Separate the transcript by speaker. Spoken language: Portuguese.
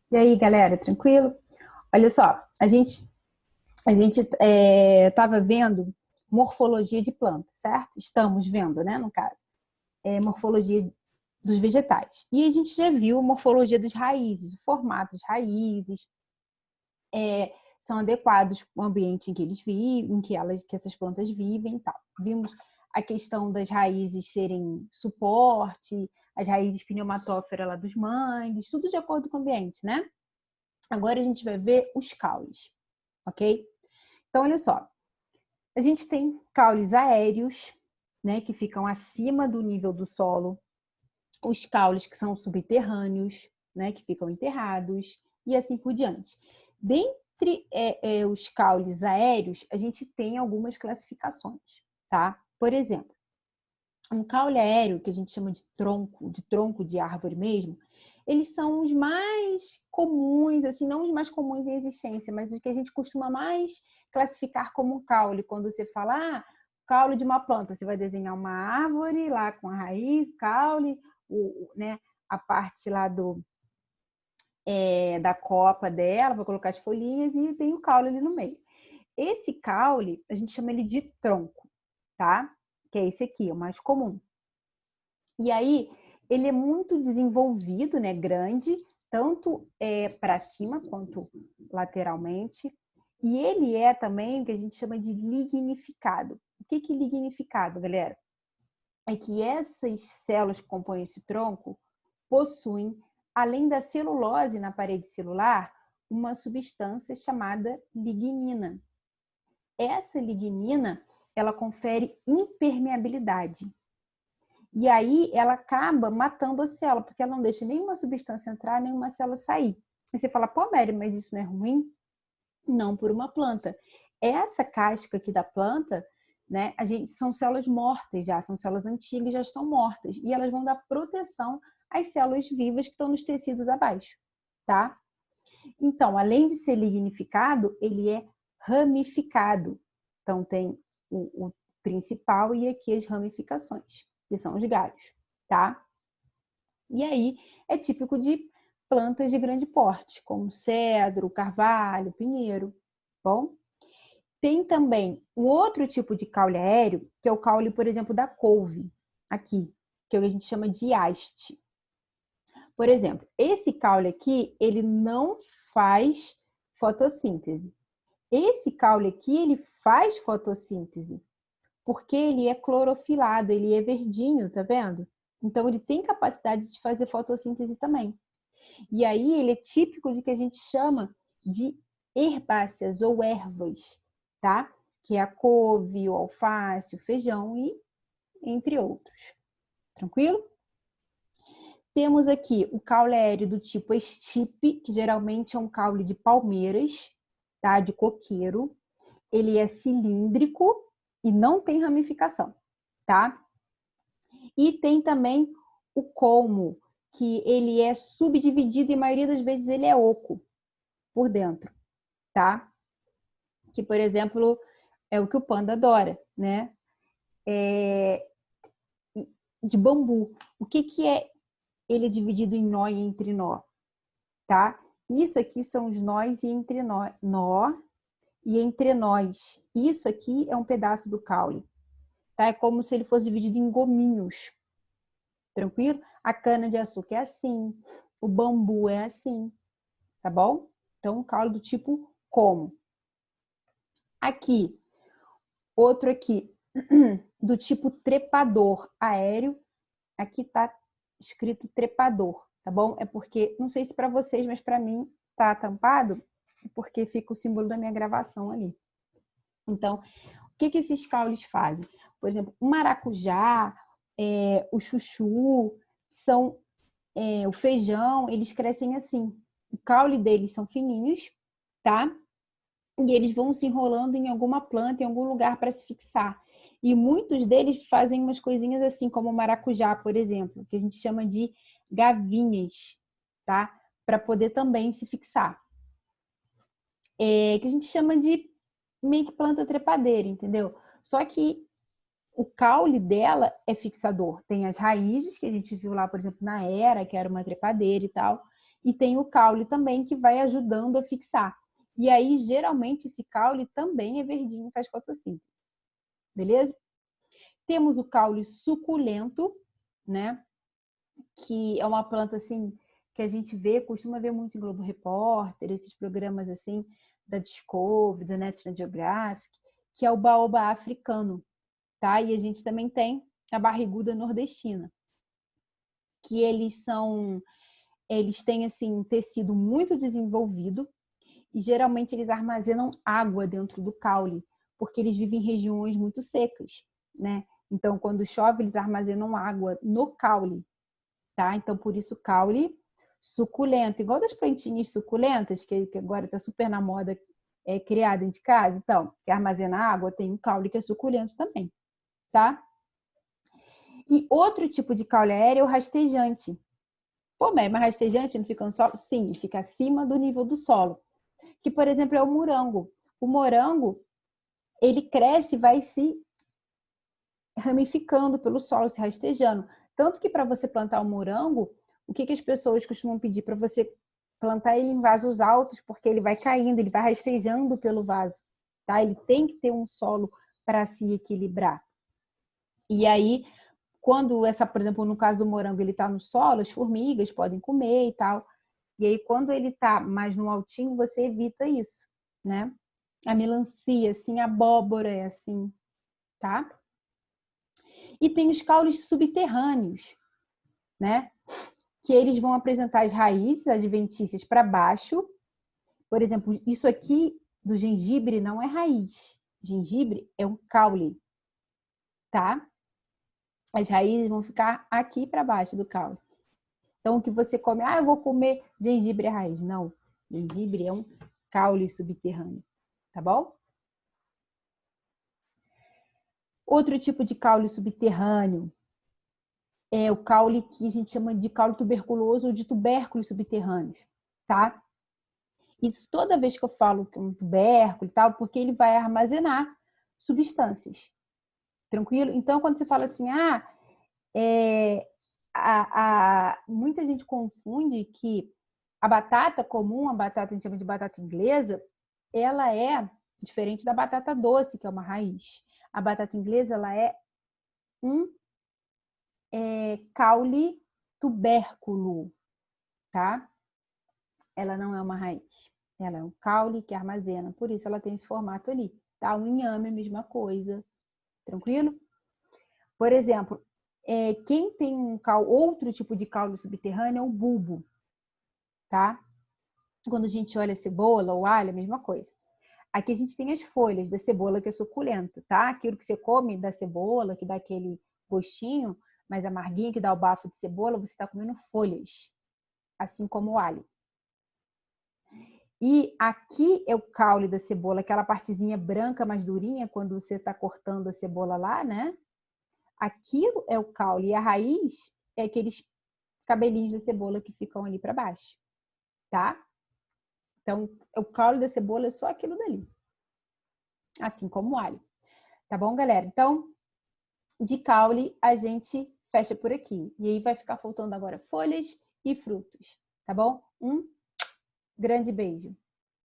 Speaker 1: E aí, galera, tranquilo? Olha só, a gente estava vendo morfologia de planta, certo? Estamos vendo, né, no caso, morfologia dos vegetais. E a gente já viu morfologia das raízes, o formato das raízes, são adequados ao ambiente em que eles vivem, que essas plantas vivem e tal. Vimos a questão das raízes serem suporte, as raízes pneumatóferas lá dos mangues, tudo de acordo com o ambiente, né? Agora a gente vai ver os caules, ok? Então, olha só, a gente tem caules aéreos, né, que ficam acima do nível do solo, os caules que são subterrâneos, né, que ficam enterrados, e assim por diante. Dentre os caules aéreos, a gente tem algumas classificações, tá? Por exemplo, um caule aéreo, que a gente chama de tronco de árvore mesmo, eles são os mais comuns, assim, não os mais comuns em existência, mas os que a gente costuma mais classificar como um caule. Quando você fala, caule de uma planta, você vai desenhar uma árvore lá com a raiz, caule, né, a parte lá da copa dela, vai colocar as folhinhas e tem o caule ali no meio. Esse caule, a gente chama ele de tronco, tá? Que é esse aqui, o mais comum. E aí, ele é muito desenvolvido, né, grande, tanto para cima quanto lateralmente. E ele é também o que a gente chama de lignificado. O que é lignificado, galera? É que essas células que compõem esse tronco possuem, além da celulose na parede celular, uma substância chamada lignina. Essa lignina, ela confere impermeabilidade. E aí ela acaba matando a célula, porque ela não deixa nenhuma substância entrar, nenhuma célula sair. Aí você fala, pô, Mary, mas isso não é ruim? Não, por uma planta. Essa casca aqui da planta, né, são células mortas já, são células antigas, já estão mortas. E elas vão dar proteção às células vivas que estão nos tecidos abaixo, tá? Então, além de ser lignificado, ele é ramificado. Então, tem o principal e aqui as ramificações, que são os galhos, tá? E aí é típico de plantas de grande porte, como cedro, carvalho, pinheiro. Bom, tem também um outro tipo de caule aéreo, que é o caule, por exemplo, da couve, aqui, que a gente chama de haste. Por exemplo, esse caule aqui, ele não faz fotossíntese. Esse caule aqui, ele faz fotossíntese, porque ele é clorofilado, ele é verdinho, tá vendo? Então, ele tem capacidade de fazer fotossíntese também. E aí, ele é típico de que a gente chama de herbáceas ou ervas, tá? Que é a couve, o alface, o feijão e entre outros. Tranquilo? Temos aqui o caule aéreo do tipo estipe, que geralmente é um caule de palmeiras, tá? De coqueiro. Ele é cilíndrico e não tem ramificação, tá? E tem também o colmo, que ele é subdividido e a maioria das vezes ele é oco por dentro, tá? Que, por exemplo, é o que o panda adora, né? De bambu. O que é ele dividido em nó e entre nó, tá? Isso aqui são os nós e entre nó e entre nós. Isso aqui é um pedaço do caule, tá? É como se ele fosse dividido em gominhos, tranquilo? A cana de açúcar é assim, o bambu é assim, tá bom? Então, um caule do tipo como. Aqui, outro aqui, do tipo trepador aéreo. Aqui tá escrito trepador, tá bom? É porque, não sei se para vocês, mas para mim tá tampado, porque fica o símbolo da minha gravação ali. Então, o que esses caules fazem? Por exemplo, o maracujá, o chuchu, o feijão, eles crescem assim. O caule deles são fininhos, tá? E eles vão se enrolando em alguma planta, em algum lugar para se fixar. E muitos deles fazem umas coisinhas assim, como o maracujá, por exemplo, que a gente chama de gavinhas, tá? Para poder também se fixar. Que a gente chama de meio que planta trepadeira, entendeu? Só que o caule dela é fixador. Tem as raízes, que a gente viu lá, por exemplo, na era, que era uma trepadeira e tal. e tem o caule também que vai ajudando a fixar. E aí, geralmente, esse caule também é verdinho e faz fotossíntese. Beleza? Temos o caule suculento, né? Que é uma planta assim que a gente vê, costuma ver muito em Globo Repórter, esses programas assim da Discovery, da National Geographic, que é o baobá africano, tá? E a gente também tem a barriguda nordestina, que eles têm assim um tecido muito desenvolvido e geralmente eles armazenam água dentro do caule, porque eles vivem em regiões muito secas, né? Então, quando chove, eles armazenam água no caule, tá? Então, por isso, caule suculento, igual das plantinhas suculentas, que agora está super na moda, criada dentro de casa. Então, que armazena água, tem um caule que é suculento também, tá? E outro tipo de caule aéreo é o rastejante. Pô, mas rastejante não fica no solo? Sim, fica acima do nível do solo. Que, por exemplo, é o morango. O morango, ele cresce e vai se ramificando pelo solo, se rastejando. Tanto que para você plantar o morango, o que as pessoas costumam pedir para você plantar ele em vasos altos, porque ele vai caindo, ele vai rastejando pelo vaso, tá? Ele tem que ter um solo para se equilibrar. E aí, quando por exemplo, no caso do morango, ele está no solo, as formigas podem comer e tal. E aí, quando ele está mais no altinho, você evita isso, né? A melancia, assim, a abóbora é assim, tá? E tem os caules subterrâneos, né? Que eles vão apresentar as raízes adventícias para baixo. Por exemplo, isso aqui do gengibre não é raiz. Gengibre é um caule, tá? As raízes vão ficar aqui para baixo do caule. Então, o que você come, eu vou comer gengibre é raiz. Não, gengibre é um caule subterrâneo, tá bom? Outro tipo de caule subterrâneo é o caule que a gente chama de caule tuberculoso ou de tubérculos subterrâneos, tá? Isso toda vez que eu falo que é um tubérculo e tal, porque ele vai armazenar substâncias. Tranquilo? Então, quando você fala assim, muita gente confunde que a batata comum, a batata a gente chama de batata inglesa, ela é diferente da batata doce, que é uma raiz. A batata inglesa, ela é um caule tubérculo, tá? Ela não é uma raiz. Ela é um caule que armazena, por isso ela tem esse formato ali, tá? O inhame é a mesma coisa, tranquilo? Por exemplo, quem tem outro tipo de caule subterrâneo é o bulbo, tá? Quando a gente olha a cebola ou alho, é a mesma coisa. Aqui a gente tem as folhas da cebola que é suculenta, tá? Aquilo que você come da cebola, que dá aquele gostinho mais amarguinho, que dá o bafo de cebola, você está comendo folhas, assim como o alho. E aqui é o caule da cebola, aquela partezinha branca mais durinha, quando você está cortando a cebola lá, né? Aquilo é o caule. E a raiz é aqueles cabelinhos da cebola que ficam ali para baixo, tá? Então, o caule da cebola é só aquilo dali. Assim como o alho. Tá bom, galera? Então, de caule, a gente fecha por aqui. E aí vai ficar faltando agora folhas e frutos. Tá bom? Um grande beijo.